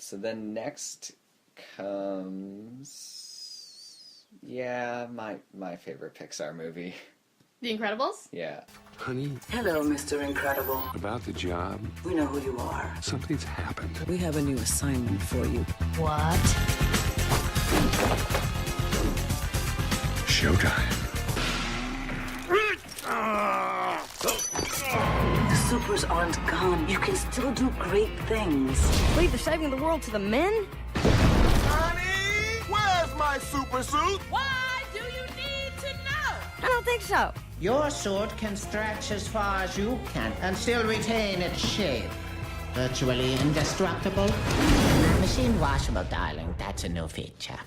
So then next comes... Yeah, my favorite Pixar movie. The Incredibles? Yeah. Honey. Hello, Mr. Incredible. About the job. We know who you are. Something's happened. We have a new assignment for you. What? Showtime. The supers aren't gone. You can still do great things. Leave the saving the world to the men? Honey, where's my super suit? Why do you need to know? I don't think so. Your sword can stretch as far as you can and still retain its shape. Virtually indestructible. Machine washable, darling. That's a new feature.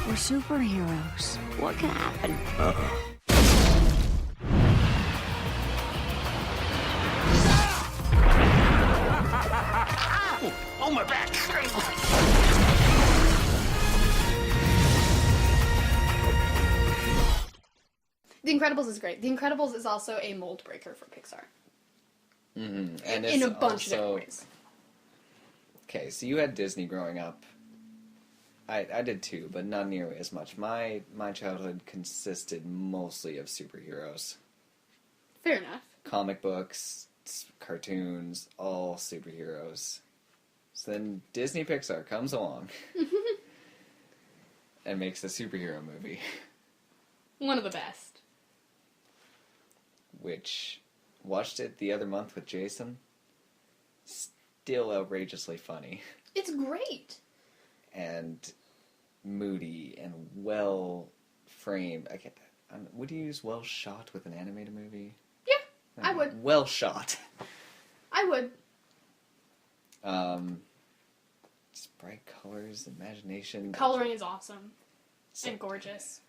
We're superheroes. What can happen? Oh, my back! The Incredibles is great. The Incredibles is also a mold breaker for Pixar. Mm-hmm. And In a bunch of different ways. Okay, so you had Disney growing up. I did too, but not nearly as much. My childhood consisted mostly of superheroes. Fair enough. Comic books, cartoons, all superheroes. So then Disney Pixar comes along and makes a superhero movie. One of the best. Which, watched it the other month with Jason, still outrageously funny. It's great. And moody and well framed. I get that. Would you use well shot with an animated movie? Yeah, I would. Well shot. I would. Just bright colors, imagination. Coloring is awesome. And gorgeous.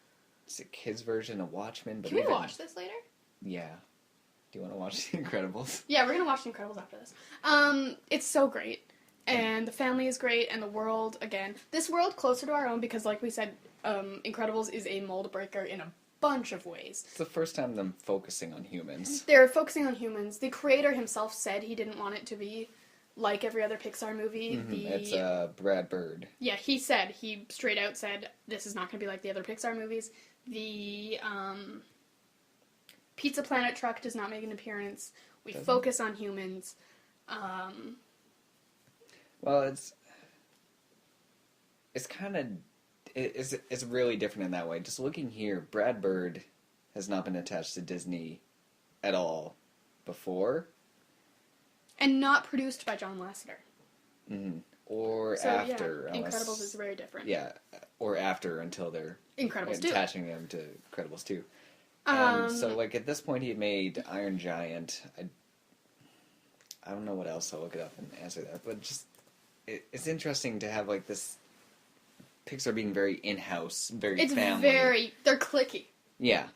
It's a kid's version of Watchmen. But Can we watch this later? Yeah. Do you want to watch The Incredibles? Yeah, we're going to watch The Incredibles after this. It's so great. And the family is great, and the world, again. This world closer to our own, because like we said, Incredibles is a mold breaker in a bunch of ways. It's the first time them focusing on humans. They're focusing on humans. The creator himself said he didn't want it to be like every other Pixar movie. Mm-hmm. It's Brad Bird. Yeah, he straight out said, this is not going to be like the other Pixar movies. The Pizza Planet truck does not make an appearance. We focus on humans. Well, it's kind of... It's really different in that way. Just looking here, Brad Bird has not been attached to Disney at all before. And not produced by John Lasseter. Mm-hmm. Or so, after. Yeah, Incredibles is very different. Yeah, or after until they're Incredibles 2. Attaching them to Incredibles 2. So, like, at this point he had made Iron Giant. I don't know what else. I'll look it up and answer that. But just, it's interesting to have, like, this Pixar being very in-house, very family. They're cliquey. Yeah.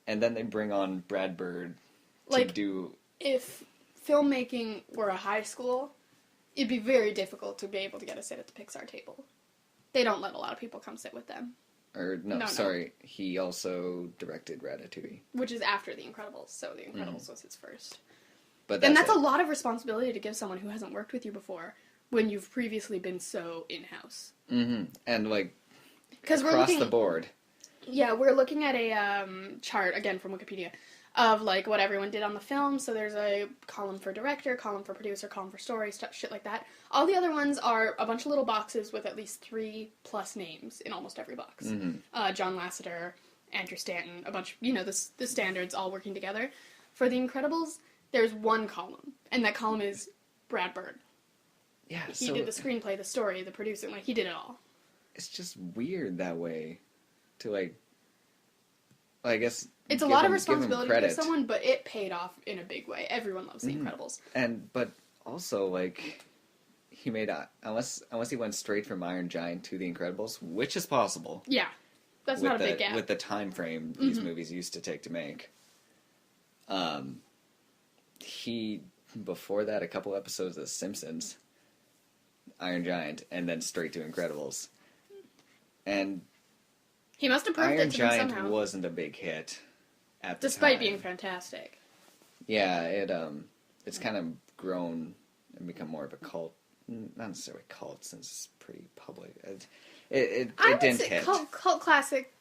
And then they bring on Brad Bird to do... If filmmaking were a high school, it'd be very difficult to be able to get a sit at the Pixar table. They don't let a lot of people come sit with them. Sorry. He also directed Ratatouille. Which is after The Incredibles, so The Incredibles was his first. But that's a lot of responsibility to give someone who hasn't worked with you before when you've previously been so in-house. Mm-hmm. And, like, across the board. Yeah, we're looking at a chart, again from Wikipedia, of, like, what everyone did on the film. So there's a column for director, column for producer, column for story, shit like that. All the other ones are a bunch of little boxes with at least 3+ names in almost every box. Mm-hmm. John Lasseter, Andrew Stanton, a bunch, the standards all working together. For The Incredibles, there's one column, and that column is Brad Bird. Yeah, he did the screenplay, the story, the producing, he did it all. It's just weird that way to, like, I guess... It's a lot of responsibility to give someone, but it paid off in a big way. Everyone loves The Incredibles. But also, like, he made unless he went straight from Iron Giant to The Incredibles, which is possible. Yeah, that's not a big gap. With the time frame these movies used to take to make. He, before that, a couple episodes of The Simpsons, Iron Giant, and then straight to Incredibles. And He must have proved Iron it to them Giant somehow. wasn't a big hit at the Despite time. being fantastic. Yeah, it's kind of grown and become more of a cult. Not necessarily cult, since it's pretty public. It I would didn't say hit. cult classic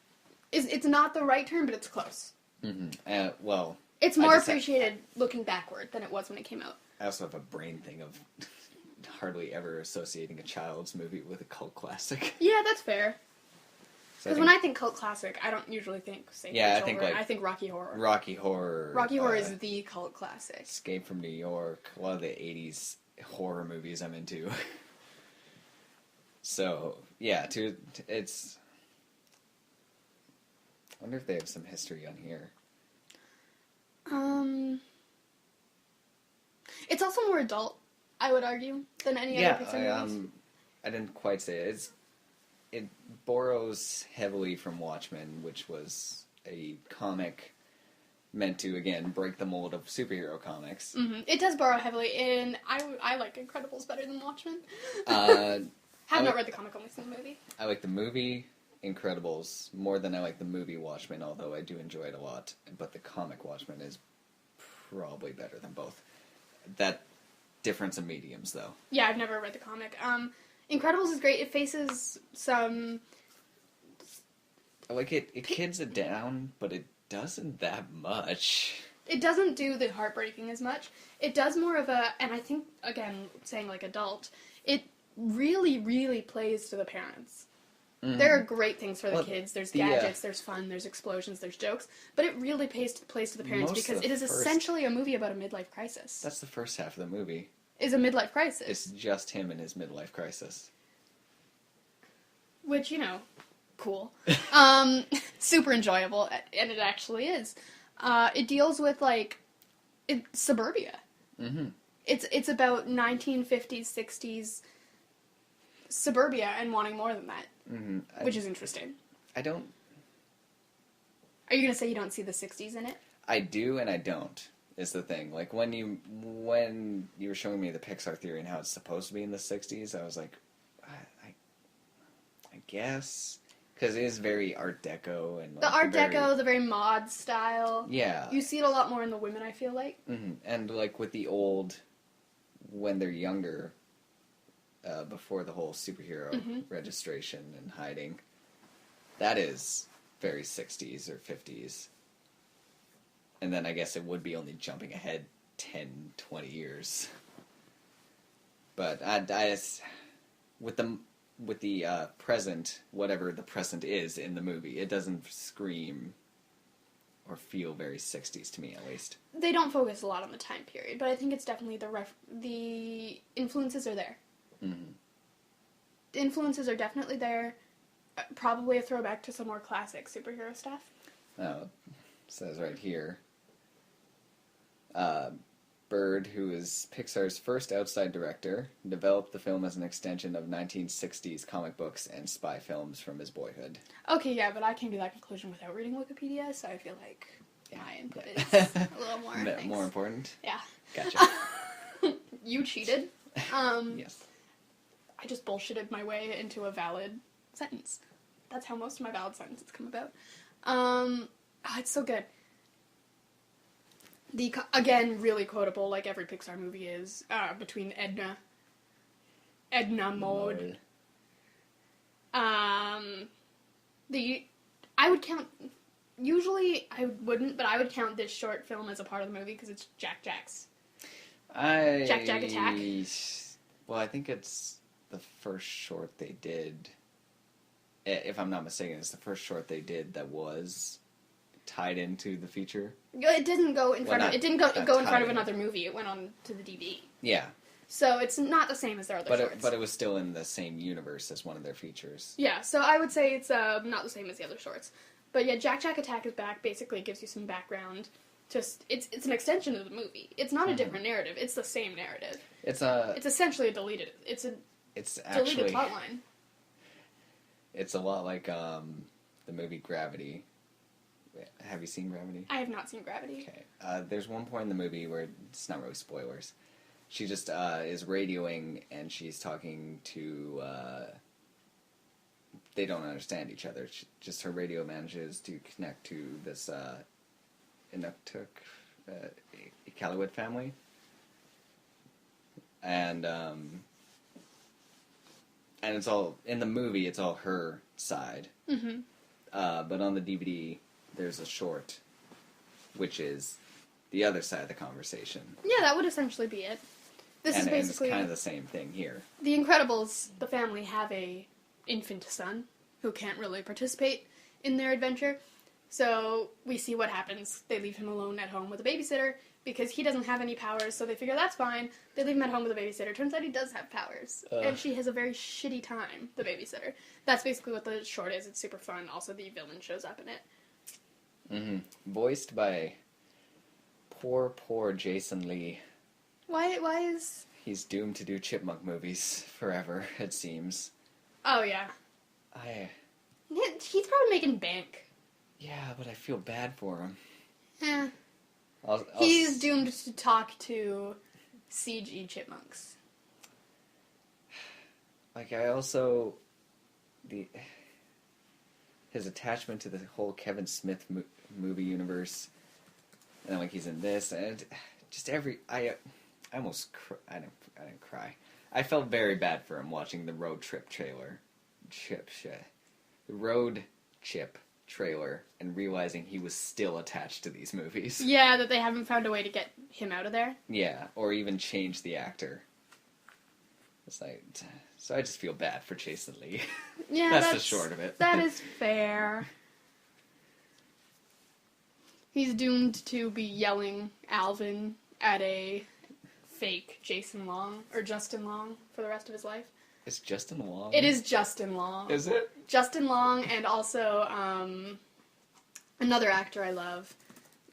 it's not the right term, but it's close. Well, It's I more just appreciated looking backward than it was when it came out. I also have a brain thing of hardly ever associating a child's movie with a cult classic. Yeah, that's fair. So Because when I think cult classic, I don't usually think Safe Yeah, for I think, Children. like, I think Rocky Horror. Rocky Horror. Rocky Horror is the cult classic. Escape from New York. A lot of the 80s horror movies I'm into. So, yeah, it's... I wonder if they have some history on here. It's also more adult, I would argue, than any other Pixar movies. I didn't quite say it. It borrows heavily from Watchmen, which was a comic meant to, again, break the mold of superhero comics. Mm-hmm. It does borrow heavily in... I like Incredibles better than Watchmen. Have not read the comic, only seen the movie. I like the movie Incredibles more than I like the movie Watchmen, although I do enjoy it a lot. But the comic Watchmen is probably better than both. That difference in mediums, though. Yeah, I've never read the comic. Incredibles is great. It faces some... I like it. It kids it down, but it doesn't that much. It doesn't do the heartbreaking as much. It does more of a... And I think, again, saying like adult, it really, really plays to the parents. Mm. There are great things for the kids. There's gadgets, there's fun, there's explosions, there's jokes. But it really plays to the parents because it is essentially a movie about a midlife crisis. That's the first half of the movie. Is a midlife crisis. It's just him and his midlife crisis. Which, cool. Super enjoyable, and it actually is. It deals with, suburbia. Mm-hmm. It's about 1950s, 60s suburbia and wanting more than that. Mm-hmm. Which is interesting. I don't... Are you going to say you don't see the 60s in it? I do and I don't, is the thing. Like, when you were showing me the Pixar theory and how it's supposed to be in the 60s, I was like, I guess... Because it is very Art Deco. And the Art Deco, the very mod style. Yeah. You see it a lot more in the women, I feel like. Mm-hmm. And, with the old... When they're younger... before the whole superhero registration and hiding. That is very 60s or 50s. And then I guess it would be only jumping ahead 10, 20 years. But with the present, whatever the present is in the movie, it doesn't scream or feel very 60s to me, at least. They don't focus a lot on the time period, but I think it's definitely the influences are there. Mm-hmm. The influences are definitely there. Probably a throwback to some more classic superhero stuff. Oh, it says right here. Bird, who is Pixar's first outside director, developed the film as an extension of 1960s comic books and spy films from his boyhood. Okay, yeah, but I came to that conclusion without reading Wikipedia, so I feel like my input is a little more... More important? Yeah. Gotcha. You cheated. Yes. I just bullshitted my way into a valid sentence. That's how most of my valid sentences come about. It's so good. Again, really quotable, like every Pixar movie is, between Edna Mode. I would count, usually I wouldn't, but I would count this short film as a part of the movie because it's Jack Jack's. Jack Attack. Well, I think it's the first short they did. If I'm not mistaken, it's the first short they did that was tied into the feature. It didn't go in front of. It didn't go in front of another movie. It went on to the DVD. Yeah. So it's not the same as their other shorts. But it was still in the same universe as one of their features. Yeah. So I would say it's not the same as the other shorts. But yeah, Jack Attack is back. Basically, it gives you some background. Just it's an extension of the movie. It's not a different narrative. It's the same narrative. It's essentially a deleted. It's actually deleted plotline. It's a lot like the movie Gravity, Have you seen Gravity? I have not seen Gravity. Okay. There's one point in the movie where it's not really spoilers. She just is radioing and she's talking to. They don't understand each other. Just her radio manages to connect to this Inuktitut Iqaluit family, and it's all in the movie. It's all her side. Mm-hmm. But on the DVD, there's a short, which is the other side of the conversation. Yeah, that would essentially be it. This is basically... And it's kind of the same thing here. The Incredibles, the family, have a infant son who can't really participate in their adventure. So we see what happens. They leave him alone at home with a babysitter because he doesn't have any powers, so they figure that's fine. They leave him at home with a babysitter. Turns out he does have powers. And she has a very shitty time, the babysitter. That's basically what the short is. It's super fun. Also, the villain shows up in it. Mm-hmm. Voiced by poor Jason Lee. Why is... He's doomed to do Chipmunk movies forever, it seems. Oh, yeah. He's probably making bank. Yeah, but I feel bad for him. Yeah. He's doomed to talk to CG chipmunks. Like, I also... His attachment to the whole Kevin Smith movie universe, and like he's in this, and just I almost I didn't cry. I felt very bad for him watching the road trip trailer, the road chip trailer, and realizing he was still attached to these movies. Yeah, that they haven't found a way to get him out of there. Yeah, or even change the actor. It's like, so I just feel bad for Jason Lee. Yeah, that's the short of it. That is fair. He's doomed to be yelling Alvin at a fake Jason Long, or Justin Long, for the rest of his life. Is Justin Long? It is Justin Long. Is it? Justin Long, and also another actor I love,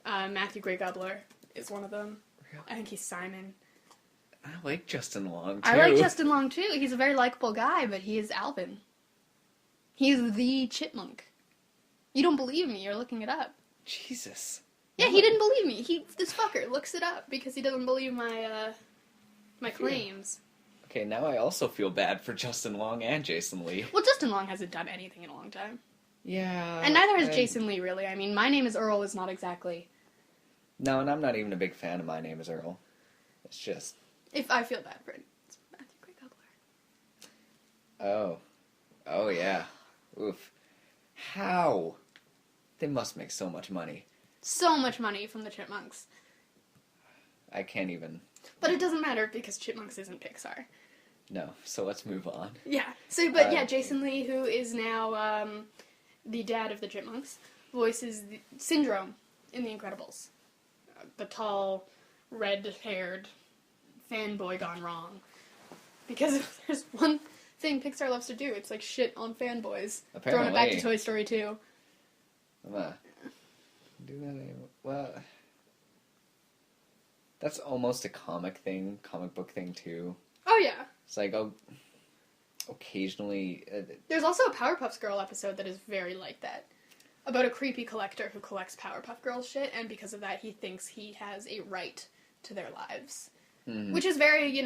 Matthew Gray Gubler, is one of them. Really? I think he's Simon. I like Justin Long, too. I like Justin Long, too. He's a very likable guy, but he is Alvin. He's the chipmunk. You don't believe me, you're looking it up. Jesus. Yeah, he didn't believe me. This fucker looks it up because he doesn't believe my claims. Okay, now I also feel bad for Justin Long and Jason Lee. Well, Justin Long hasn't done anything in a long time. Yeah. And neither has Jason Lee, really. I mean, My Name is Earl is not exactly... No, and I'm not even a big fan of My Name is Earl. It's just... If I feel bad for it, it's Matthew Gray Gubler. Oh. Oh, yeah. Oof. How? They must make so much money. So much money from the Chipmunks. I can't even... But it doesn't matter because Chipmunks isn't Pixar. No, so let's move on. Yeah. So, but yeah, Jason Lee, who is now the dad of the Chipmunks, voices the Syndrome in The Incredibles. The tall, red-haired fanboy gone wrong. Because if there's one thing Pixar loves to do, it's like shit on fanboys. Apparently. Throwing it back to Toy Story 2. Do that anymore. Well... That's almost a comic book thing, too. Oh, yeah. It's like, occasionally... There's also a Powerpuff Girl episode that is very like that. About a creepy collector who collects Powerpuff Girls shit, and because of that, he thinks he has a right to their lives. Mm. Which is very,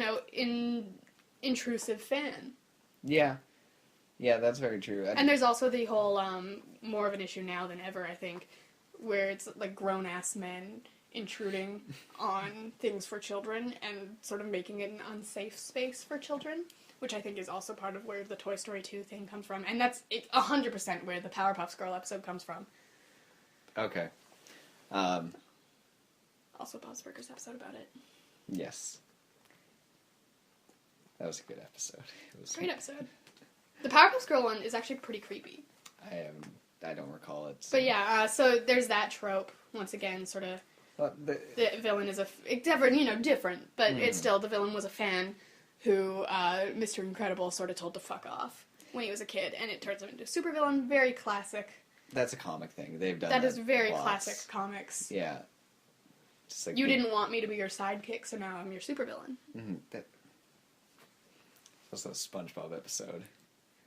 intrusive fan. Yeah. Yeah, that's very true. And there's also the whole, more of an issue now than ever, I think, where it's, like, grown-ass men intruding on things for children and sort of making it an unsafe space for children, which I think is also part of where the Toy Story 2 thing comes from. And that's 100% where the Powerpuff Girl episode comes from. Okay. Also Bob's Burgers episode about it. Yes. That was a good episode. It was great episode. The Powerpuff Girl one is actually pretty creepy. I don't recall it. So. But yeah, so there's that trope, once again, sort of... the villain is different, but it's still, the villain was a fan who Mr. Incredible sort of told to fuck off when he was a kid, and it turns him into a supervillain. Very classic. That's a comic thing. They've done that. That is very classic comics. Yeah. Just like you didn't want me to be your sidekick, so now I'm your supervillain. Mm-hmm. That was a SpongeBob episode.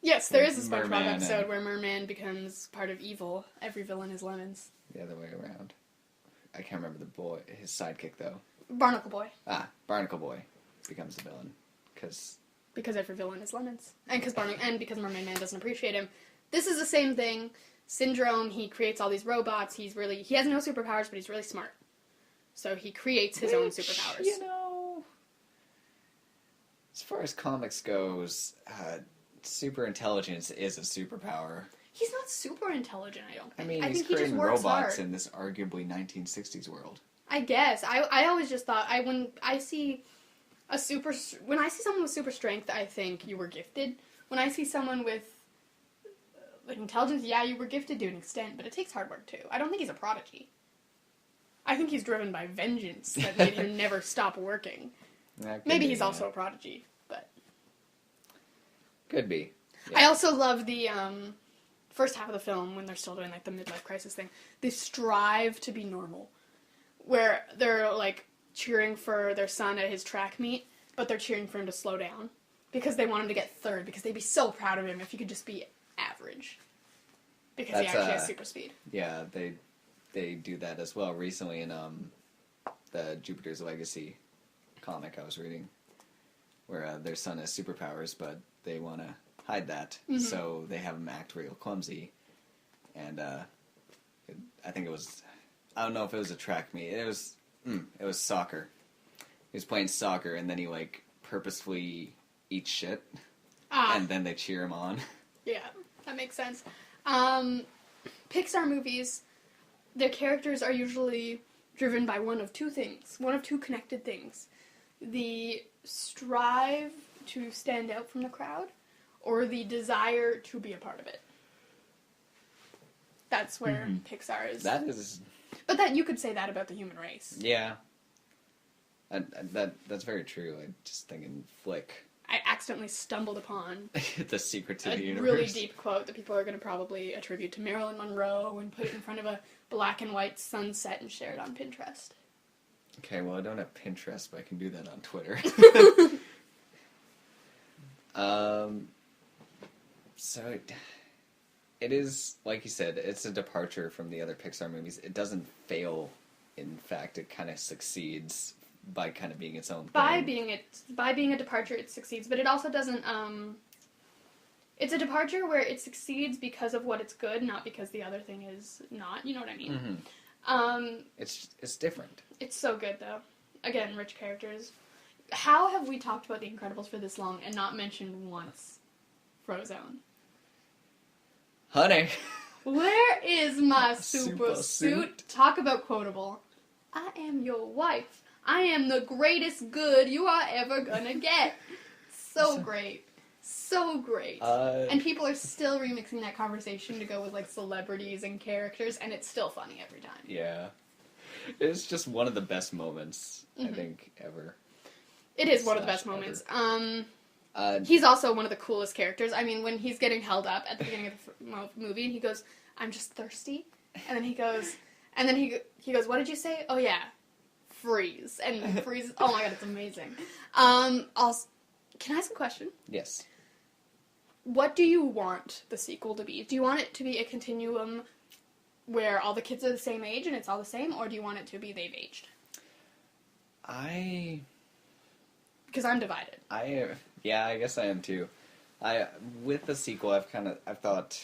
Yes, there is a SpongeBob episode where Merman becomes part of evil. Every villain is Lemons. the other way around. I can't remember his sidekick though. Barnacle Boy. Barnacle Boy becomes the villain because every villain is lemons, and because Mermaid Man doesn't appreciate him. This is the same thing. Syndrome. He creates all these robots. He has no superpowers, but he's really smart. So he creates his own superpowers. You know, as far as comics goes, super intelligence is a superpower. He's not super intelligent, I don't think. I mean, I he's think he just creating works robots hard. in this arguably 1960s world. I guess. I always just thought, when I see someone with super strength, I think you were gifted. When I see someone with intelligence, yeah, you were gifted to an extent, but it takes hard work too. I don't think he's a prodigy. I think he's driven by vengeance that made him never stop working. Maybe he's also a prodigy, but... Could be. Yeah. I also love the first half of the film, when they're still doing, like, the midlife crisis thing. They strive to be normal. Where they're, like, cheering for their son at his track meet, but they're cheering for him to slow down. Because they want him to get third, because they'd be so proud of him if he could just be average. Because he actually has super speed. Yeah, they do that as well recently in the Jupiter's Legacy comic I was reading, where their son has superpowers, but they want to hide that, so they have him act real clumsy. And I think it was, I don't know if it was a track meet. It was soccer. He was playing soccer, and then he like purposefully eats shit, and then they cheer him on. Yeah, that makes sense. Pixar movies, their characters are usually driven by one of two connected things. The strive to stand out from the crowd, or the desire to be a part of it. That's where Pixar is. That is... But that you could say that about the human race. Yeah. That's very true. I just think in Flick... I accidentally stumbled upon the secret to the universe. A really deep quote that people are going to probably attribute to Marilyn Monroe and put it in front of a black and white sunset and share it on Pinterest. Okay, well, I don't have Pinterest, but I can do that on Twitter. So it is, like you said, it's a departure from the other Pixar movies. It doesn't fail. In fact, it kind of succeeds by kind of being its own thing. By being a departure, it succeeds, but it also doesn't. It's a departure where it succeeds because of what it's good, not because the other thing is not. You know what I mean? Mm-hmm. It's different. It's so good though. Again, rich characters. How have we talked about The Incredibles for this long and not mentioned once Frozone? Honey, where is my super suit? Talk about quotable. I am your wife. I am the greatest good you are ever gonna get. So great. So great. And people are still remixing that conversation to go with, like, celebrities and characters, and it's still funny every time. Yeah. It's just one of the best moments, I think, ever. It is one of the best moments. He's also one of the coolest characters. I mean, when he's getting held up at the beginning of the movie, and he goes, "I'm just thirsty," and then he goes, "What did you say?" "Oh yeah, freeze," and freeze. Oh my god, it's amazing. Also, can I ask a question? Yes. What do you want the sequel to be? Do you want it to be a continuum where all the kids are the same age and it's all the same, or do you want it to be they've aged? Because I'm divided. Yeah, I guess I am too. With the sequel, I've thought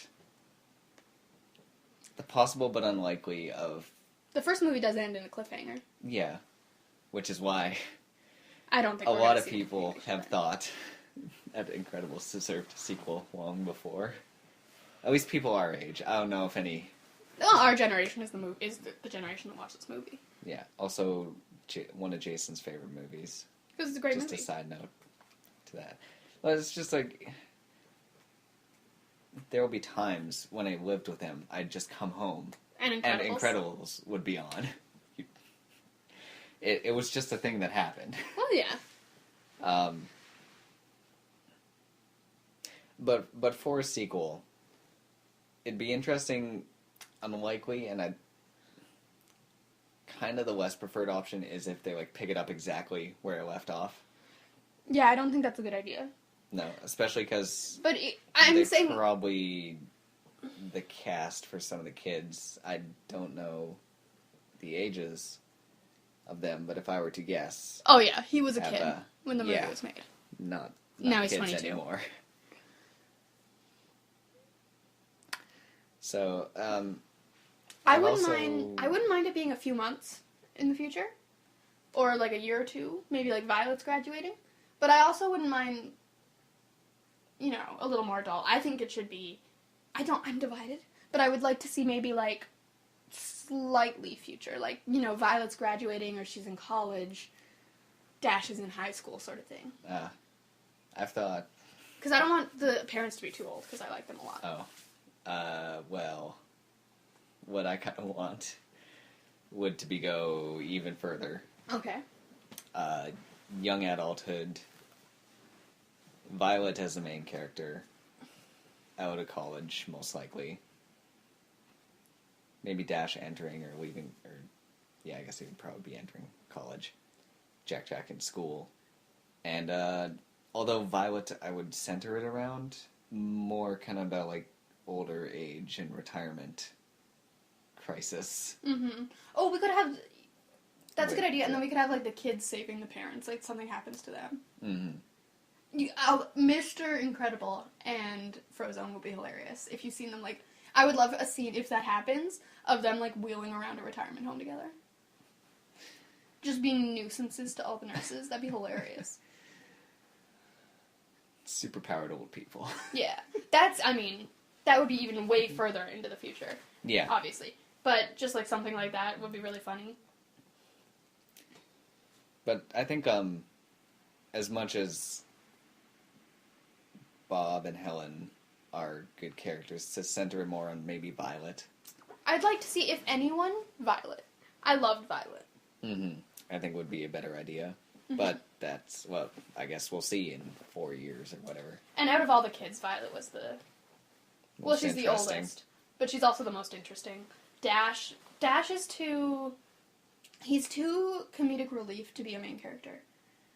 the possible but unlikely of... The first movie does end in a cliffhanger. Yeah, which is why I don't think a lot of people have thought that Incredibles deserved a sequel long before. At least people our age. I don't know if any... Well, our generation is the generation that watched this movie. Yeah, also one of Jason's favorite movies. Because it's a great movie. Just a side note to that. Well, it's just like... There will be times when I lived with him, I'd just come home. And Incredibles would be on. It was just a thing that happened. Well, yeah. But for a sequel, it'd be interesting, unlikely, and kind of the less preferred option is if they like pick it up exactly where it left off. Yeah, I don't think that's a good idea. No, especially because I'm saying probably the cast for some of the kids. I don't know the ages of them, but if I were to guess, Oh yeah, he was a Have kid a- when the movie yeah. was made. not Now he's kids 22. anymore. So, I I've wouldn't also- mind. I wouldn't mind it being a few months in the future, or like a year or two, maybe like Violet's graduating. But I also wouldn't mind, a little more adult. I think it should be. I'm divided, but I would like to see maybe like slightly future, like Violet's graduating or she's in college, Dash is in high school, sort of thing. I've thought, Because I don't want the parents to be too old, because I like them a lot. well, what I kind of want would to be go even further. Okay. Young adulthood, Violet as the main character, out of college, most likely. Maybe Dash entering or leaving, I guess he would probably be entering college. Jack in school. And, although Violet, I would center it around more kind of about, like, older age and retirement crisis. Mm-hmm. Oh, we could have... That's a good Wait, idea, and then yeah. we could have, like, the kids saving the parents, like, something happens to them. Mm-hmm. Mr. Incredible and Frozone would be hilarious if you've seen them, like... I would love a scene, if that happens, of them, like, wheeling around a retirement home together. Just being nuisances to all the nurses. That'd be hilarious. Superpowered old people. Yeah. That would be even way further into the future. Yeah. Obviously. But just, like, something like that would be really funny. But I think, as much as Bob and Helen are good characters, to center it more on maybe Violet. I'd like to see, if anyone, Violet. I loved Violet. Mm-hmm. I think would be a better idea. Mm-hmm. But that's, well, I guess we'll see in 4 years or whatever. And out of all the kids, Violet was the... Well, Most she's the interesting. oldest. But she's also the most interesting. Dash is too... He's too comedic relief to be a main character.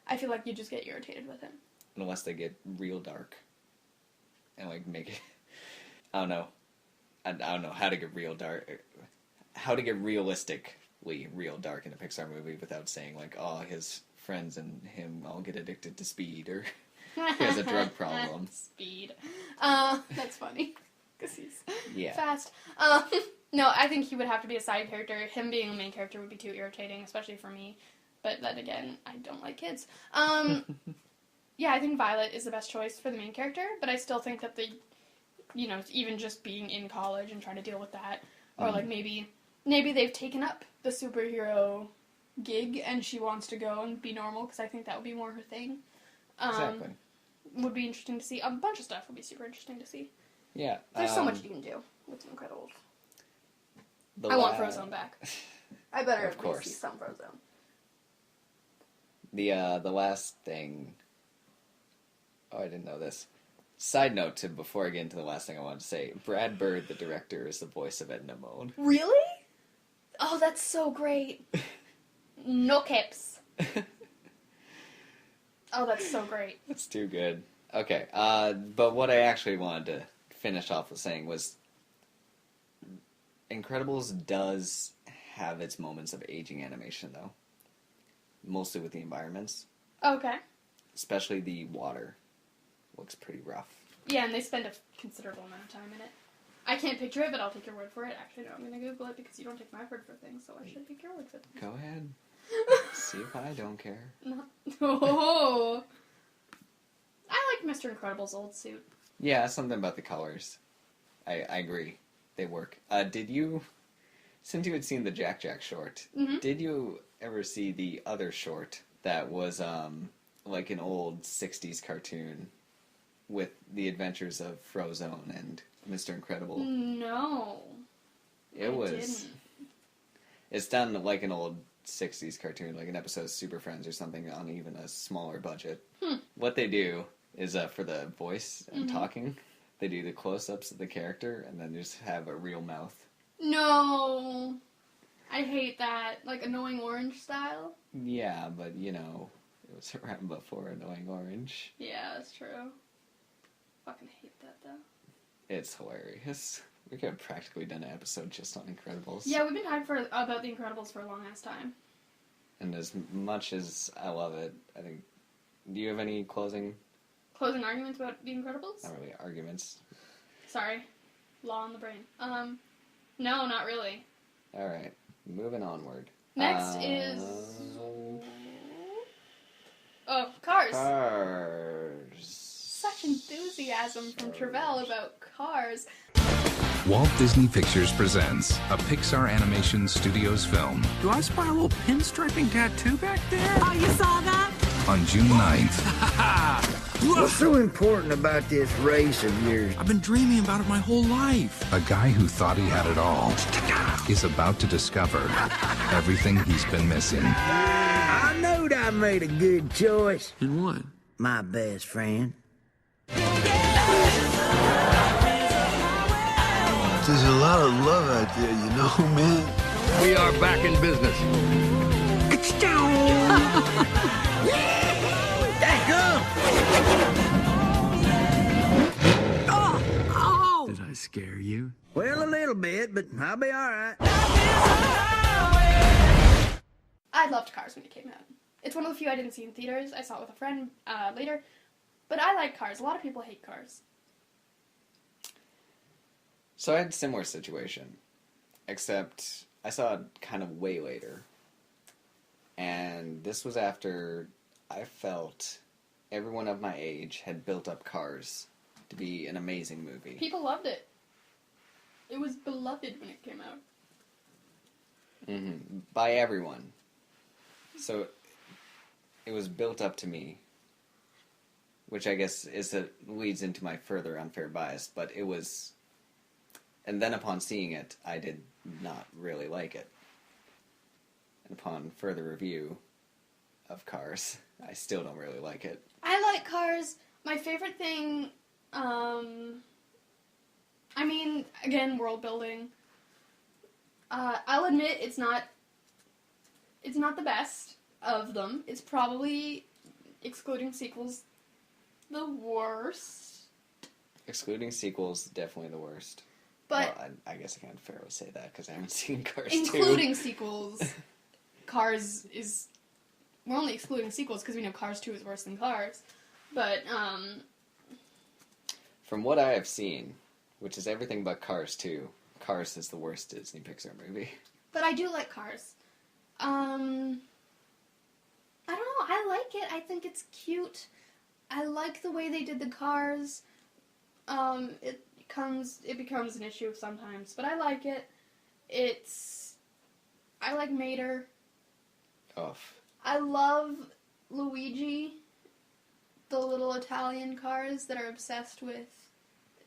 I feel like you just get irritated with him. Unless they get real dark. And, like, make it... I don't know. I don't know how to get real dark... How to get realistically real dark in a Pixar movie without saying, like, oh, his friends and him all get addicted to speed, or he has a drug problem. Speed. That's funny. Because he's fast. No, I think he would have to be a side character. Him being a main character would be too irritating, especially for me. But then again, I don't like kids. Yeah, I think Violet is the best choice for the main character, but I still think that even just being in college and trying to deal with that, or like maybe they've taken up the superhero gig and she wants to go and be normal, because I think that would be more her thing. Exactly. Would be interesting to see. A bunch of stuff would be super interesting to see. Yeah. There's so much you can do with Incredibles. I want Frozone back. I better Of course. see some Frozone. The last thing... Oh, I didn't know this. Side note to before I get into the last thing I wanted to say, Brad Bird, the director, is the voice of Edna Mode. Really? Oh, that's so great. No caps. Oh, that's so great. That's too good. Okay, but what I actually wanted to finish off with saying was Incredibles does have its moments of aging animation, though. Mostly with the environments. Okay. Especially the water. Looks pretty rough. Yeah, and they spend a considerable amount of time in it. I can't picture it, but I'll take your word for it. Actually, no, I'm going to Google it because you don't take my word for things, so I should take your word for things. Go ahead. See if I don't care. Oh. I like Mr. Incredible's old suit. Yeah, something about the colors. I agree. They work. Did you... Since you had seen the Jack short, did you ever see the other short that was, like an old 60s cartoon with the adventures of Frozone and Mr. Incredible? No. It was... It's done like an old 60s cartoon, like an episode of Super Friends or something on even a smaller budget. What they do is, for the voice and talking, they do the close-ups of the character and then just have a real mouth. No. I hate that. Like Annoying Orange style? Yeah, but, it was around before Annoying Orange. Yeah, that's true. Fucking hate that, though. It's hilarious. We could have practically done an episode just on Incredibles. Yeah, we've been talking about The Incredibles for a long-ass time. And as much as I love it, I think... Do you have any closing Arguments about The Incredibles? Not really arguments. Sorry. Law on the brain. No, not really. Alright, moving onward. Next is... Oh, Cars. Such enthusiasm from Travell about Cars. Walt Disney Pictures presents a Pixar Animation Studios film. Do I spot a little pinstriping tattoo back there? Oh, you saw that? On June 9th. What's so important about this race of yours? I've been dreaming about it my whole life. A guy who thought he had it all is about to discover everything he's been missing. I knowed I made a good choice. In what? My best friend. There's a lot of love out there, you know, man. We are back in business. Did I scare you? Well, a little bit, but I'll be all right. I loved Cars when it came out. It's one of the few I didn't see in theaters. I saw it with a friend later. But I like Cars. A lot of people hate Cars. So I had a similar situation, except I saw it kind of way later. And this was after I felt everyone of my age had built up Cars to be an amazing movie. People loved it. It was beloved when it came out. Mm-hmm. By everyone. So it was built up to me, which I guess leads into my further unfair bias, but it was... And then upon seeing it, I did not really like it. And upon further review of Cars, I still don't really like it. I like Cars. My favorite thing, again, world building. I'll admit it's not the best of them. It's probably, excluding sequels, the worst. Excluding sequels, definitely the worst. But well, I guess I can't fairly say that because I haven't seen Cars 2. Including sequels, Cars is... We're only excluding sequels because we know Cars 2 is worse than Cars. But, From what I have seen, which is everything but Cars 2, Cars is the worst Disney Pixar movie. But I do like Cars. I don't know, I like it. I think it's cute. I like the way they did the cars. It becomes an issue sometimes, but I like it. I like Mater. I love Luigi, the little Italian cars that are obsessed with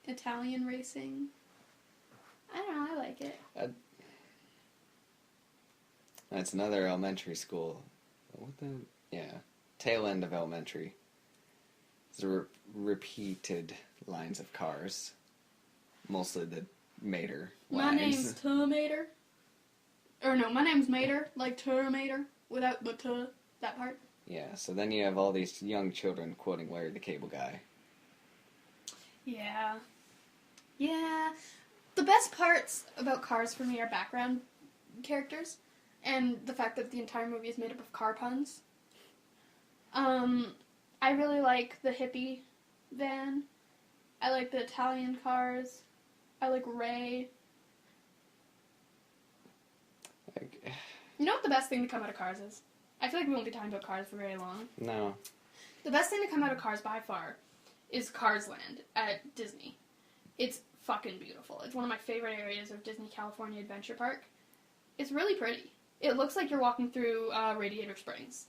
Italian racing. I don't know, I like it. That's another elementary school. Tail end of elementary. It's repeated lines of Cars. Mostly the Mater lines. My name's Toon-Mates. Or no, my name's Mater, like Toon-Mates, without the T, that part. Yeah, so then you have all these young children quoting Larry the Cable Guy. Yeah. Yeah. The best parts about Cars for me are background characters, and the fact that the entire movie is made up of car puns. I really like the hippie van. I like the Italian cars. I like Ray. You know what the best thing to come out of Cars is? I feel like we won't be talking about Cars for very long. No. The best thing to come out of Cars by far is Cars Land at Disney. It's fucking beautiful. It's one of my favorite areas of Disney California Adventure Park. It's really pretty. It looks like you're walking through Radiator Springs.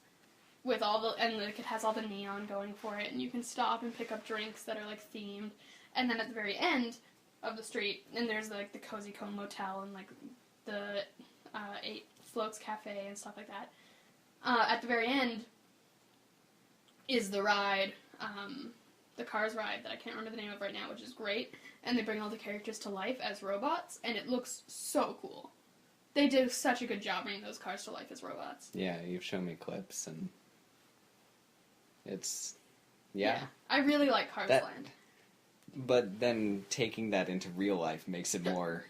With it has all the neon going for it, and you can stop and pick up drinks that are like themed. And then at the very end of the street, and there's like the Cozy Cone Motel and like the 8 Floats Cafe and stuff like that. At the very end is the ride, the Cars ride that I can't remember the name of right now, which is great. And they bring all the characters to life as robots, and it looks so cool. They did such a good job bringing those cars to life as robots. Yeah, you've shown me clips, and it's... Yeah. I really like Cars Land. But then taking that into real life makes it more...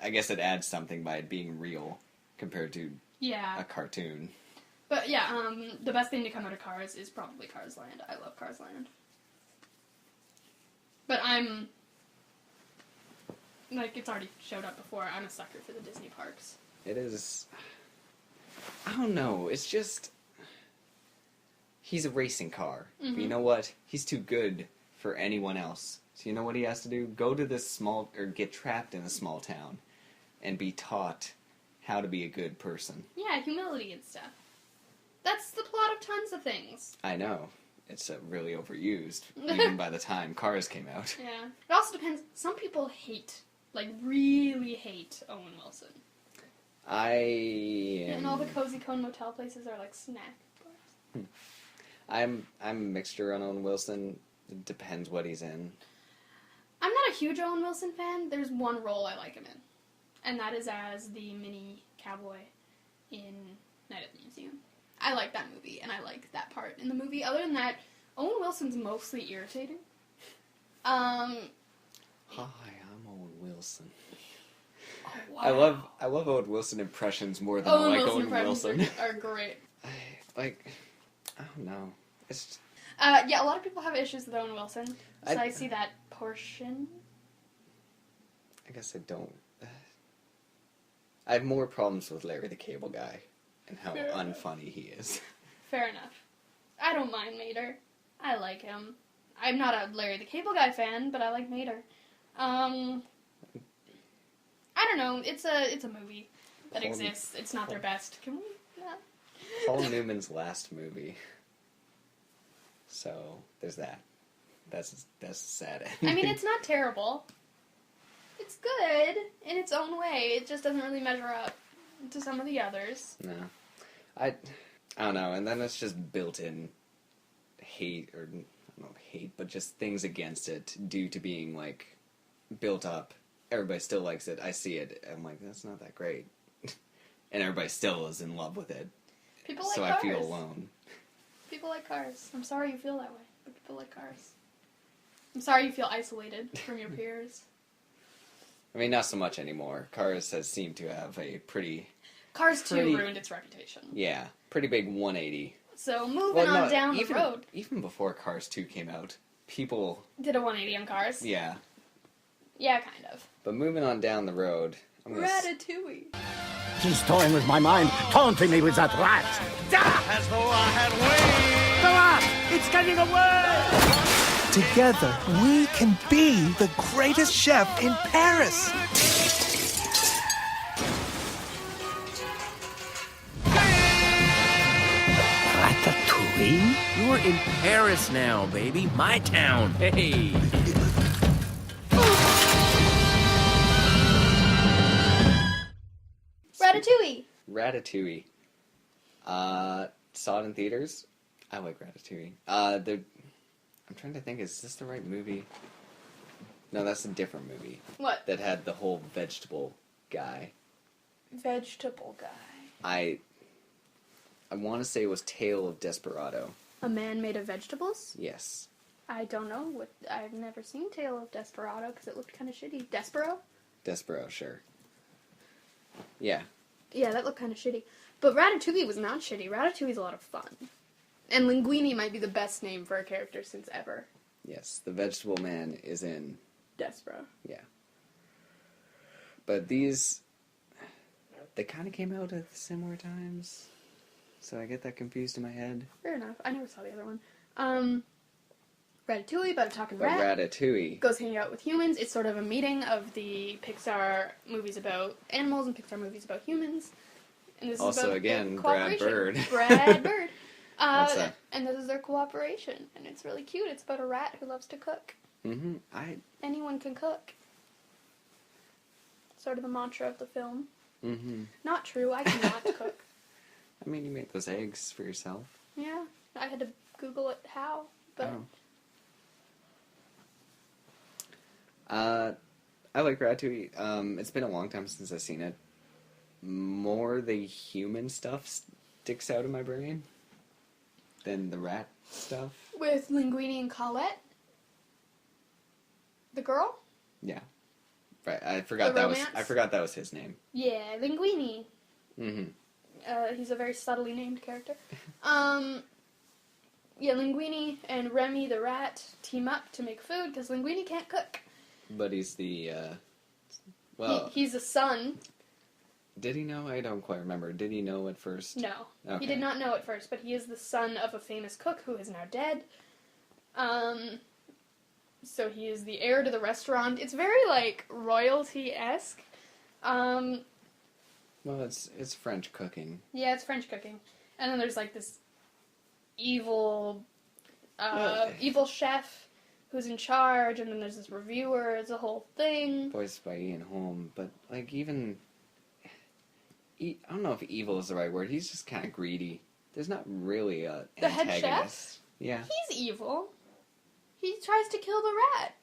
I guess it adds something by it being real compared to a cartoon. But yeah, the best thing to come out of Cars is probably Cars Land. I love Cars Land. But I'm... Like, it's already showed up before. I'm a sucker for the Disney parks. It is... I don't know. It's just... He's a racing car. Mm-hmm. But you know what? He's too good for anyone else. So you know what he has to do? Go to this small... Or get trapped in a small town. And be taught how to be a good person. Yeah, humility and stuff. That's the plot of tons of things. I know. It's really overused. Even by the time Cars came out. Yeah. It also depends. Some people hate... Like, really hate Owen Wilson. And all the Cozy Cone Motel places are like snack bars. I'm a mixture on Owen Wilson. It depends what he's in. I'm not a huge Owen Wilson fan. There's one role I like him in. And that is as the mini cowboy in Night at the Museum. I like that movie, and I like that part in the movie. Other than that, Owen Wilson's mostly irritating. Hi, I'm Owen Wilson. Oh, wow. I love Owen Wilson impressions more than I like Owen Wilson. Are great. I don't know. It's yeah, a lot of people have issues with Owen Wilson. So I see that portion. I guess I don't. I have more problems with Larry the Cable Guy and how unfunny he is. Fair enough. I don't mind Mater. I like him. I'm not a Larry the Cable Guy fan, but I like Mater. I don't know. It's a movie that exists. It's not their best. Can we? Yeah. Paul Newman's last movie. So there's that. That's a sad ending. I mean, it's not terrible. It's good in its own way. It just doesn't really measure up to some of the others. No. I don't know. And then it's just built-in hate, or I don't know, hate, but just things against it due to being, like, built up. Everybody still likes it. I see it. I'm like, that's not that great. And everybody still is in love with it. People like so Cars. I feel alone. People like Cars. I'm sorry you feel that way, but people like Cars. I'm sorry you feel isolated from your peers. I mean, not so much anymore. Cars has seemed to have a Cars 2 ruined its reputation. Yeah, pretty big 180. So moving on down the road. Even before Cars 2 came out, people... Did a 180 on Cars? Yeah. Yeah, kind of. But moving on down the road... Ratatouille. She's toying with my mind, taunting me with that rat. As though I had wings! The rat! It's getting away! Together, we can be the greatest chef in Paris. Ratatouille? You're in Paris now, baby. My town. Hey. Ratatouille. Saw it in theaters. I like Ratatouille. I'm trying to think, is this the right movie? No, that's a different movie. What? That had the whole vegetable guy. Vegetable guy. I want to say it was Tale of Desperado. A man made of vegetables? Yes. I don't know. I've never seen Tale of Desperado because it looked kind of shitty. Despero, sure. Yeah. Yeah, that looked kind of shitty. But Ratatouille was not shitty. Ratatouille's a lot of fun. And Linguini might be the best name for a character since ever. Yes, the vegetable man is in... Despero. Yeah. But these... They kind of came out at similar times. So I get that confused in my head. Fair enough. I never saw the other one. Ratatouille, about a talking but rat. Ratatouille. Goes hang out with humans. It's sort of a meeting of the Pixar movies about animals and Pixar movies about humans. And this Also, is about again, their Brad cooperation. Bird. Brad Bird. What's that? And this is their cooperation. And it's really cute. It's about a rat who loves to cook. Mm-hmm. Anyone can cook. Sort of the mantra of the film. Mm-hmm. Not true. I cannot cook. I mean, you make those eggs for yourself. Yeah. I had to Google it how. But... I like Ratatouille. It's been a long time since I've seen it. More the human stuff sticks out in my brain than the rat stuff. With Linguini and Colette? The girl? Yeah. Right, I forgot that was his name. Yeah, Linguini. Mm-hmm. He's a very subtly named character. Yeah, Linguini and Remy the rat team up to make food because Linguini can't cook. But he's the, he's a son. Did he know? I don't quite remember. Did he know at first? No. Okay. He did not know at first, but he is the son of a famous cook who is now dead. So he is the heir to the restaurant. It's very, like, royalty-esque. Well, it's French cooking. Yeah, it's French cooking. And then there's, like, this evil chef who's in charge, and then there's this reviewer. It's a whole thing. Voiced by Ian Holm, but, like, even... I don't know if evil is the right word. He's just kind of greedy. There's not really a The head antagonist. chef? Yeah. He's evil. He tries to kill the rat.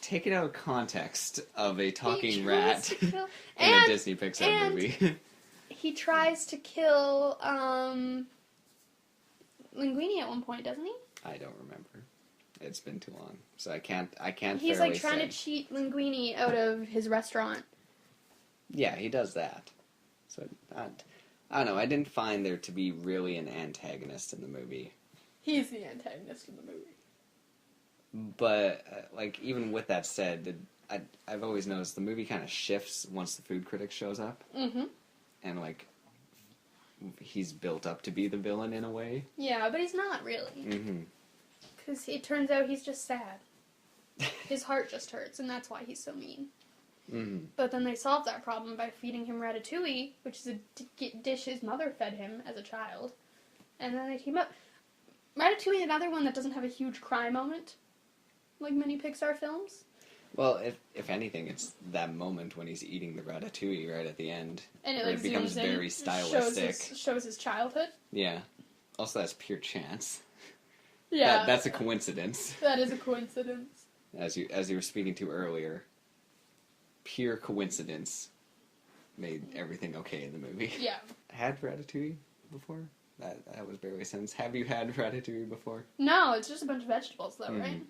Take it out of context of a talking rat in a Disney Pixar movie. He tries to kill Linguini at one point, doesn't he? I don't remember. It's been too long, so I can't. He's like trying to cheat Linguini out of his restaurant. Yeah, he does that. So I don't know. I didn't find there to be really an antagonist in the movie. He's the antagonist in the movie. But like, even with that said, I've always noticed the movie kind of shifts once the food critic shows up. Mm-hmm. And like, he's built up to be the villain in a way. Yeah, but he's not really. Mm-hmm. Because it turns out he's just sad. His heart just hurts, and that's why he's so mean. Mm-hmm. But then they solve that problem by feeding him ratatouille, which is a dish his mother fed him as a child. And then they team up. Ratatouille, another one that doesn't have a huge cry moment, like many Pixar films. Well, if anything, it's that moment when he's eating the ratatouille right at the end. And it, where like, it becomes zooms in, very stylistic. Shows his childhood. Yeah. Also, that's pure chance. Yeah. That's a coincidence. That is a coincidence. As you were speaking to earlier, pure coincidence made everything okay in the movie. Yeah. Had ratatouille before? That was barely a sentence. Have you had ratatouille before? No, it's just a bunch of vegetables, though, right?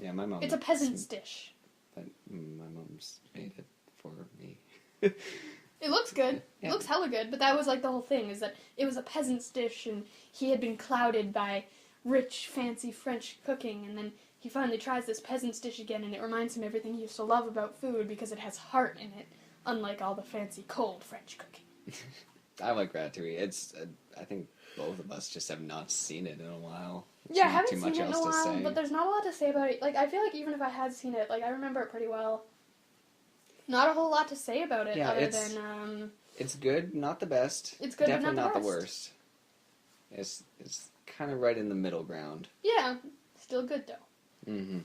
Yeah, my mom... It's a peasant's dish. But my mom's made it for me. It looks good. Yeah. It looks hella good, but that was like the whole thing, is that it was a peasant's dish, and he had been clouded by rich, fancy French cooking, and then he finally tries this peasant's dish again, and it reminds him everything he used to love about food because it has heart in it, unlike all the fancy, cold French cooking. I like Ratatouille. It's, I think both of us just have not seen it in a while. Yeah, I haven't seen it in a while, but there's not a lot to say about it. Like, I feel like even if I had seen it, like, I remember it pretty well. Not a whole lot to say about it, other than, It's good, not the best. It's good, definitely but not the worst. It's kind of right in the middle ground. Yeah, still good, though. Mm-hmm.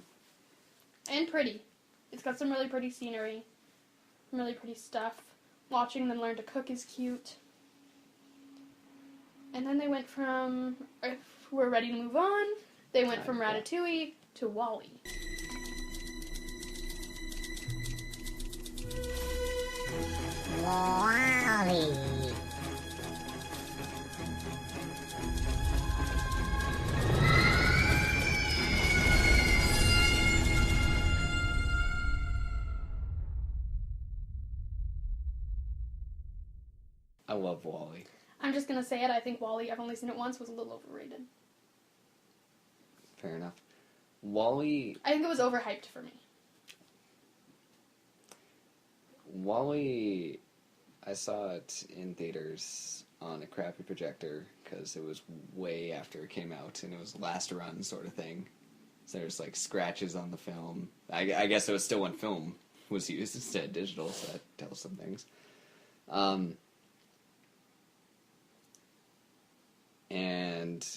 And pretty. It's got some really pretty scenery. Really pretty stuff. Watching them learn to cook is cute. And then they went from, if we're ready to move on, they went from Ratatouille to WALL-E. WALL-E. I love WALL-E. I'm just gonna say it, I think WALL-E, I've only seen it once, was a little overrated. Fair enough. WALL-E... I think it was overhyped for me. WALL-E... I saw it in theaters on a crappy projector because it was way after it came out and it was last run sort of thing. So there's like scratches on the film. I guess it was still when film was used instead of digital, so that tells some things. And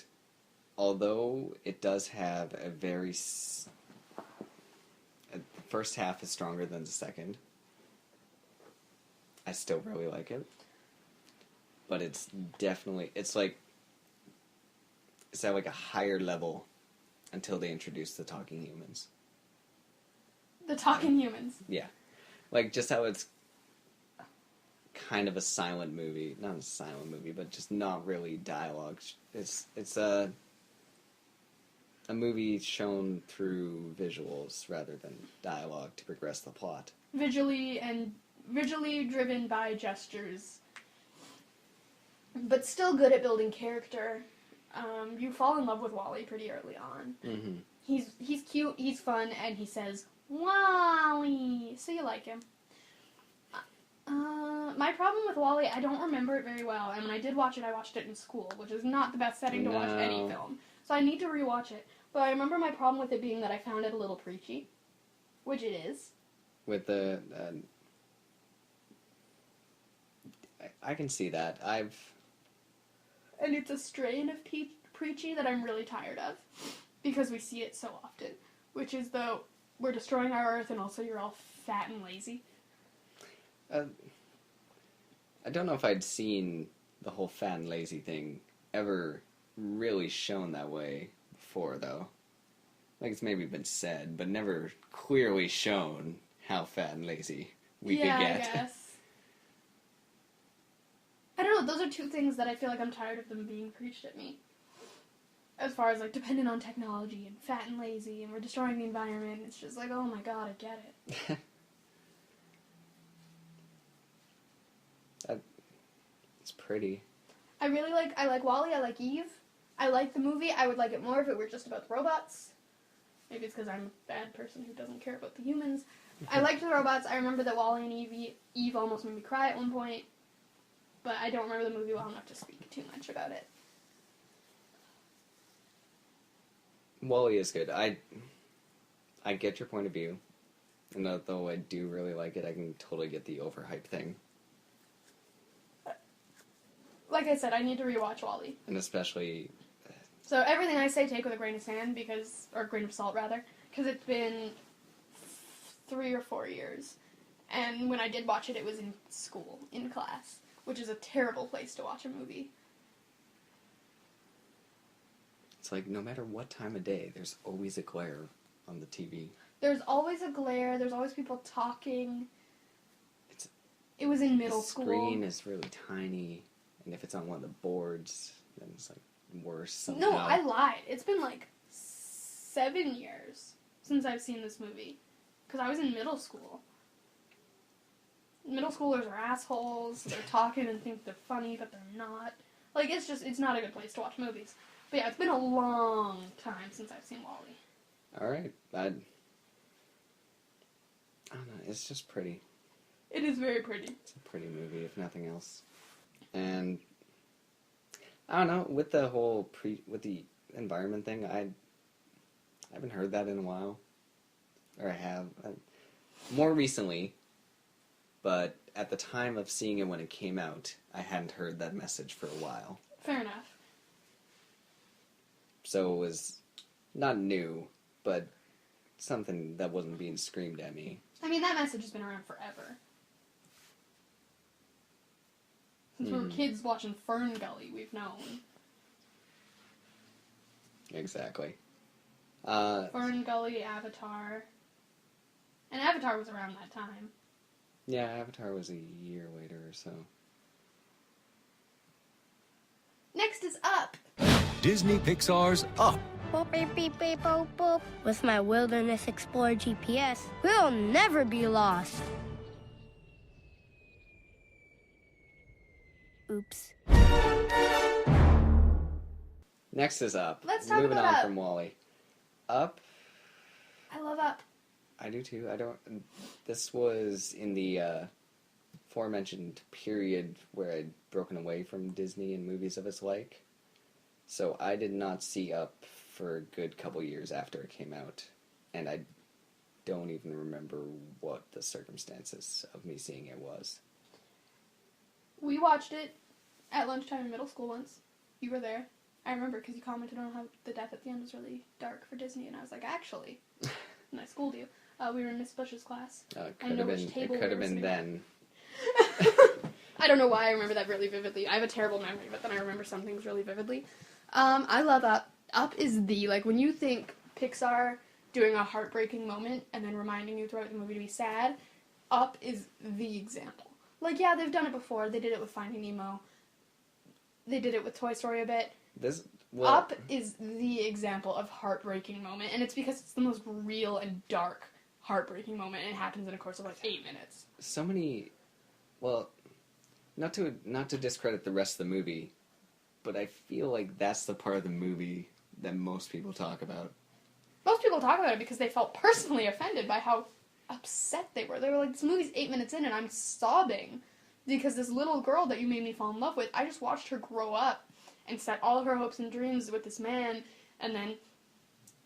although it does have a very... the first half is stronger than the second. I still really like it. But it's definitely... It's at like a higher level until they introduce the talking humans. The talking humans. Yeah. Like, just how it's kind of a silent movie. Not a silent movie, but just not really dialogue. It's a movie shown through visuals rather than dialogue to progress the plot. Visually driven by gestures, but still good at building character. You fall in love with Wally pretty early on. Mm-hmm. He's cute, he's fun, and he says Wally, so you like him. My problem with Wally, I don't remember it very well, and when I did watch it, I watched it in school, which is not the best setting to watch any film. So I need to rewatch it. But I remember my problem with it being that I found it a little preachy, which it is. With the... I can see that. And it's a strain of preachy that I'm really tired of, because we see it so often, which is the, we're destroying our Earth and also you're all fat and lazy. I don't know if I'd seen the whole fat and lazy thing ever really shown that way before, though. Like, it's maybe been said, but never clearly shown how fat and lazy we could get. Yeah, I guess. I don't know, those are two things that I feel like I'm tired of them being preached at me. As far as, like, dependent on technology and fat and lazy and we're destroying the environment, it's just like, oh my god, I get it. It's pretty. I like Wally, I like Eve. I like the movie. I would like it more if it were just about the robots. Maybe it's because I'm a bad person who doesn't care about the humans. I liked the robots. I remember that Wally and Eve almost made me cry at one point. But I don't remember the movie well enough to speak too much about it. Wally is good. I get your point of view. And though I do really like it, I can totally get the overhype thing. Like I said, I need to rewatch Wally. And especially... So everything I say, take with a grain of sand, or a grain of salt, rather, because it's been 3 or 4 years. And when I did watch it, it was in school, in class, which is a terrible place to watch a movie. It's like, no matter what time of day, there's always a glare on the TV. There's always a glare, there's always people talking. It was in middle school. The screen is really tiny, and if it's on one of the boards, then it's like worse somehow. No, I lied. It's been like 7 years since I've seen this movie. Because I was in middle school. Middle schoolers are assholes. They're talking and think they're funny, but they're not. Like, it's not a good place to watch movies. But yeah, it's been a long time since I've seen Wall-E. Alright. I don't know. It's just pretty. It is very pretty. It's a pretty movie, if nothing else. And I don't know, with the whole with the environment thing, I haven't heard that in a while. Or I have. More recently, but at the time of seeing it when it came out, I hadn't heard that message for a while. Fair enough. So it was not new, but something that wasn't being screamed at me. I mean, that message has been around forever. Since we were kids watching Fern Gully, we've known. Exactly. Fern Gully, Avatar. And Avatar was around that time. Yeah, Avatar was a year later or so. Next is Up. Disney Pixar's Up. Boop, beep, beep, beep, boop, boop. With my Wilderness Explorer GPS, we'll never be lost. Oops. Next is Up. Let's talk Moving about on Up. from Wall-E. Up. I love Up. I do too. This was in the aforementioned period where I'd broken away from Disney and movies of its like. So I did not see Up for a good couple years after it came out. And I don't even remember what the circumstances of me seeing it was. We watched it at lunchtime in middle school once. You were there. I remember because you commented on how the death at the end was really dark for Disney, and I was like, actually. And I schooled you. We were in Miss Bush's class. It could have been then. I don't know why I remember that really vividly. I have a terrible memory, but then I remember some things really vividly. I love Up. Up is when you think Pixar doing a heartbreaking moment and then reminding you throughout the movie to be sad, Up is the example. Like, yeah, they've done it before. They did it with Finding Nemo. They did it with Toy Story a bit. Well, Up is the example of heartbreaking moment, and it's because it's the most real and dark heartbreaking moment, and it happens in a course of like 8 minutes. so many. Well, not to discredit the rest of the movie, but I feel like that's the part of the movie that most people talk about. Most people talk about it because they felt personally offended by how upset they were. They were like, this movie's 8 minutes in and I'm sobbing because this little girl that you made me fall in love with, I just watched her grow up and set all of her hopes and dreams with this man, and then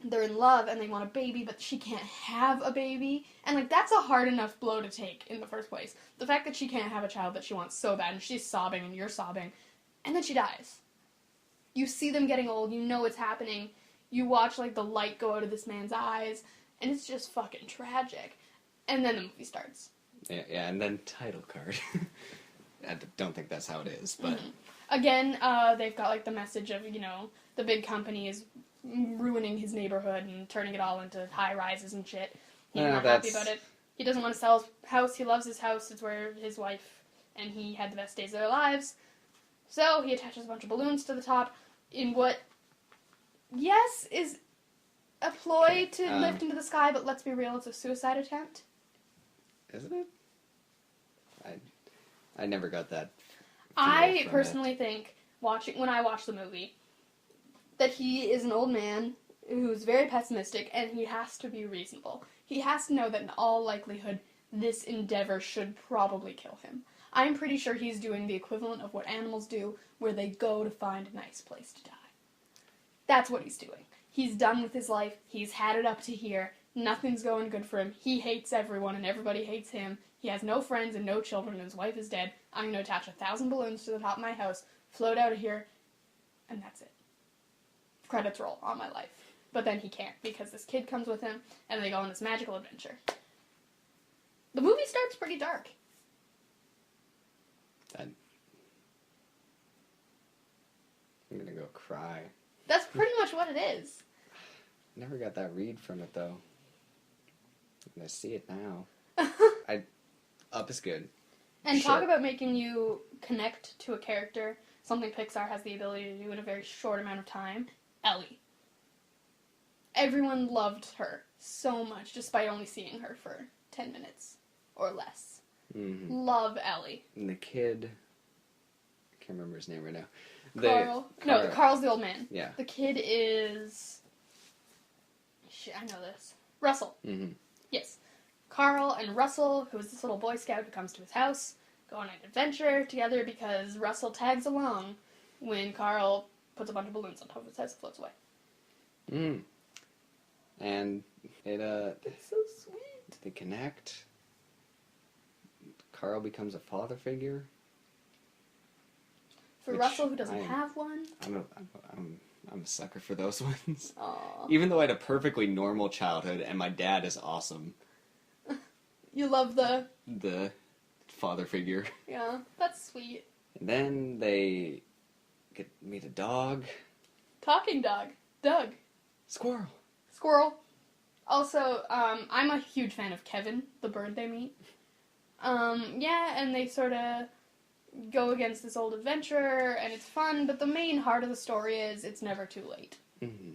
they're in love and they want a baby, but she can't have a baby. And like, that's a hard enough blow to take in the first place. The fact that she can't have a child that she wants so bad, and she's sobbing and you're sobbing, and then she dies. You see them getting old, you know it's happening. You watch, like, the light go out of this man's eyes, and it's just fucking tragic. And then the movie starts. Yeah, and then title card. I don't think that's how it is, but... Mm-hmm. Again, they've got, like, the message of, you know, the big company is ruining his neighborhood and turning it all into high-rises and shit. He's not happy about it. He doesn't want to sell his house. He loves his house. It's where his wife and he had the best days of their lives. So he attaches a bunch of balloons to the top in what... Yes, is a ploy to lift into the sky, but let's be real, it's a suicide attempt. Isn't it? I never got that. I personally think, when I watch the movie, that he is an old man who's very pessimistic, and he has to be reasonable. He has to know that in all likelihood, this endeavor should probably kill him. I'm pretty sure he's doing the equivalent of what animals do, where they go to find a nice place to die. That's what he's doing. He's done with his life. He's had it up to here. Nothing's going good for him. He hates everyone and everybody hates him. He has no friends and no children and his wife is dead. I'm going to attach 1,000 balloons to the top of my house, float out of here, and that's it. Credits roll on my life. But then he can't because this kid comes with him and they go on this magical adventure. The movie starts pretty dark. I'm going to go cry. That's pretty much what it is. Never got that read from it, though. I see it now. Up is good. And talk about making you connect to a character, something Pixar has the ability to do in a very short amount of time. Ellie. Everyone loved her so much, despite only seeing her for 10 minutes or less. Mm-hmm. Love Ellie. And the kid... I can't remember his name right now. Carl. No, Carl's the old man. Yeah. The kid is... Shit, I know this. Russell. Mm-hmm. Yes. Carl and Russell, who is this little Boy Scout who comes to his house, go on an adventure together because Russell tags along when Carl puts a bunch of balloons on top of his house and floats away. Mm. And it, It's so sweet. they connect. Carl becomes a father figure. For Russell, who doesn't have one. I'm a sucker for those ones. Aww. Even though I had a perfectly normal childhood and my dad is awesome. You love the father figure. Yeah, that's sweet. And then they meet a dog. Talking dog. Doug. Squirrel. Also, I'm a huge fan of Kevin, the bird they meet. Yeah, and they sort of go against this old adventurer, and it's fun, but the main heart of the story is it's never too late. Mm-hmm.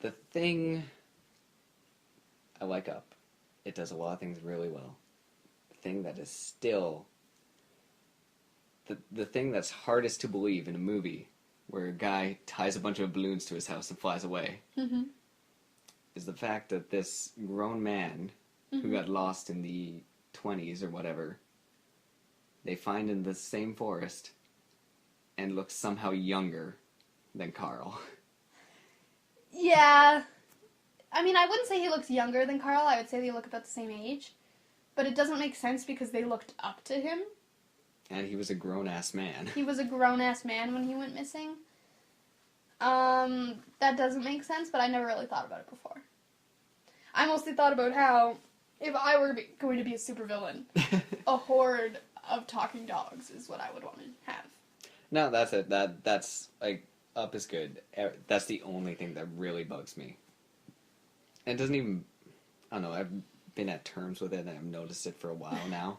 The thing I like Up, it does a lot of things really well. The thing that is still... The thing that's hardest to believe in a movie where a guy ties a bunch of balloons to his house and flies away is the fact that this grown man who got lost in the 20s or whatever, they find in the same forest and looks somehow younger than Carl. Yeah. I mean, I wouldn't say he looks younger than Carl. I would say they look about the same age. But it doesn't make sense because they looked up to him. And he was a grown-ass man. He was a grown-ass man when he went missing. That doesn't make sense, but I never really thought about it before. I mostly thought about how, if I were going to be a supervillain, a horde of talking dogs is what I would want to have. No, that's it. That's, like, Up is good. That's the only thing that really bugs me. And it doesn't even... I don't know, I've been at terms with it, and I've noticed it for a while now.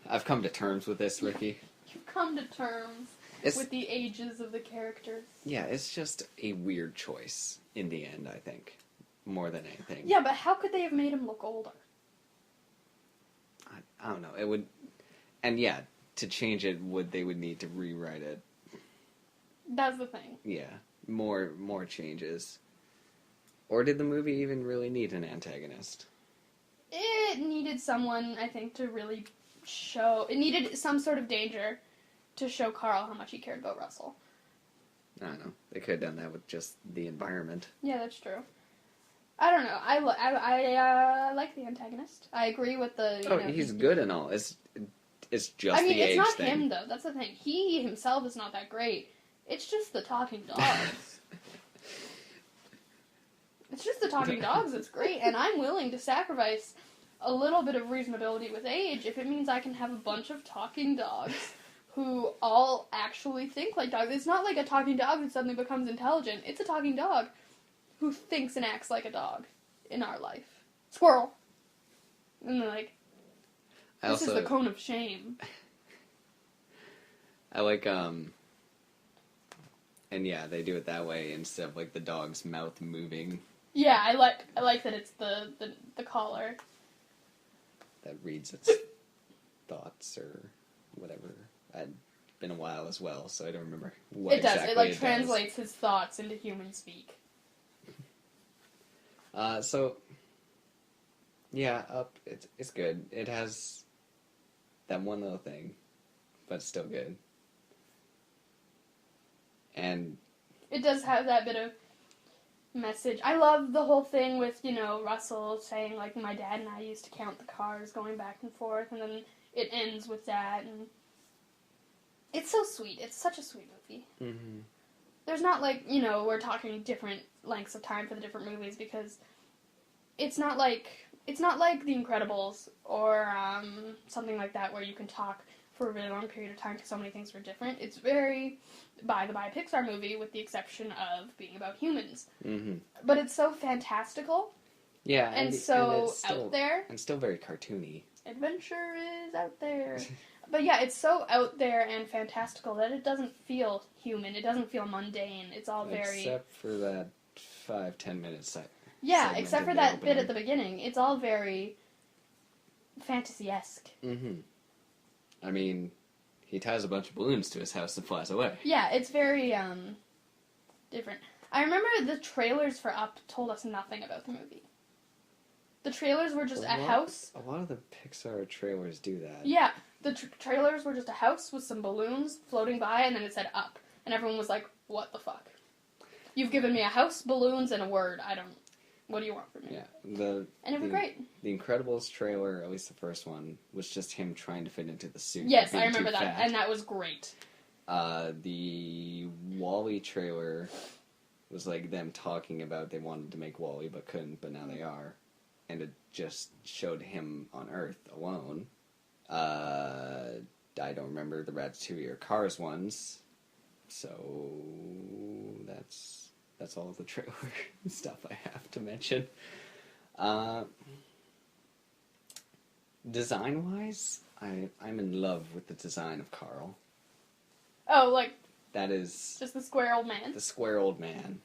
I've come to terms with this, Ricki. You've come to terms. with the ages of the characters. Yeah, it's just a weird choice in the end, I think, more than anything. Yeah, but how could they have made him look older? I don't know. It would, and yeah, to change it, they would need to rewrite it. That's the thing. Yeah, more changes. Or did the movie even really need an antagonist? It needed someone, I think, to really show... It needed some sort of danger to show Carl how much he cared about Russell. I don't know. They could have done that with just the environment. Yeah, that's true. I don't know. I like the antagonist. I agree with the... He's good and all. It's just the age thing. It's not him, though. That's the thing. He himself is not that great. It's just the talking dogs. It's just the talking dogs that's great, and I'm willing to sacrifice a little bit of reasonability with age if it means I can have a bunch of talking dogs who all actually think like dogs. It's not like a talking dog who suddenly becomes intelligent. It's a talking dog who thinks and acts like a dog in our life. Squirrel. And they're like, this is the cone of shame. I like, and yeah, they do it that way instead of, like, the dog's mouth moving. Yeah, I like that it's the collar. That reads its thoughts or whatever. It's been a while as well, so I don't remember what exactly it does. It translates his thoughts into human speak. So, yeah, Up, it's good. It has that one little thing, but it's still good. And it does have that bit of message. I love the whole thing with, Russell saying, like, my dad and I used to count the cars going back and forth, and then it ends with that, and it's so sweet. It's such a sweet movie. Mm-hmm. There's not, like, we're talking different lengths of time for the different movies, because it's not like The Incredibles or something like that where you can talk for a really long period of time because so many things were different. It's very by Pixar movie with the exception of being about humans. Mm-hmm. But it's so fantastical. Yeah. And so out there. And still very cartoony. Adventure is out there. But yeah, it's so out there and fantastical that it doesn't feel human. It doesn't feel mundane. It's all very... Except for that 5-10 minutes. Yeah, except for that bit at the beginning. It's all very fantasy-esque. Mm-hmm. I mean, he ties a bunch of balloons to his house and flies away. Yeah, it's very, different. I remember the trailers for Up told us nothing about the movie. The trailers were just a house. A lot of the Pixar trailers do that. Yeah, the trailers were just a house with some balloons floating by, and then it said Up. And everyone was like, what the fuck? You've given me a house, balloons, and a word. What do you want from me? Yeah, and it was great. The Incredibles trailer, at least the first one, was just him trying to fit into the suit. Yes, I remember that, and that was great. The WALL-E trailer was like them talking about they wanted to make WALL-E but couldn't, but now they are. And it just showed him on Earth alone. I don't remember the Ratatouille or Cars ones, so that's all of the trailer stuff I have to mention. Design-wise, I'm in love with the design of Carl. Oh, like... That is... Just the square old man? The square old man.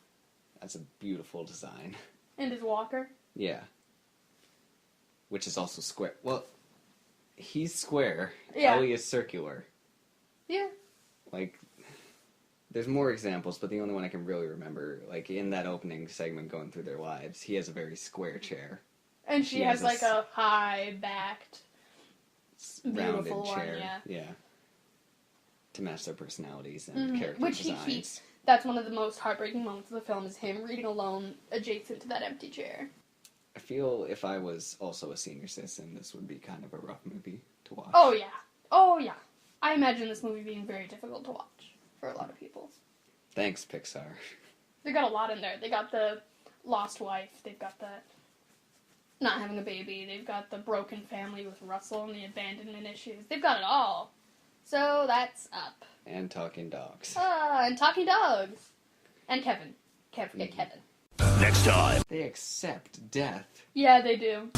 That's a beautiful design. And his walker? Yeah. Which is also square. Well, he's square. Yeah. Ellie is circular. Yeah. Like... There's more examples, but the only one I can really remember, like, in that opening segment going through their lives, he has a very square chair. And she has like, a high-backed, rounded beautiful chair. one, Yeah. To match their personalities and character Which designs. That's one of the most heartbreaking moments of the film, is him reading alone adjacent to that empty chair. I feel if I was also a senior citizen, this would be kind of a rough movie to watch. Oh, yeah. Oh, yeah. I imagine this movie being very difficult to watch for a lot of people. Thanks, Pixar. They got a lot in there. They got the lost wife. They've got the not having a baby. They've got the broken family with Russell and the abandonment issues. They've got it all. So that's Up. And talking dogs. And talking dogs. And Kevin. Can't forget Kevin. Next time. They accept death. Yeah, they do.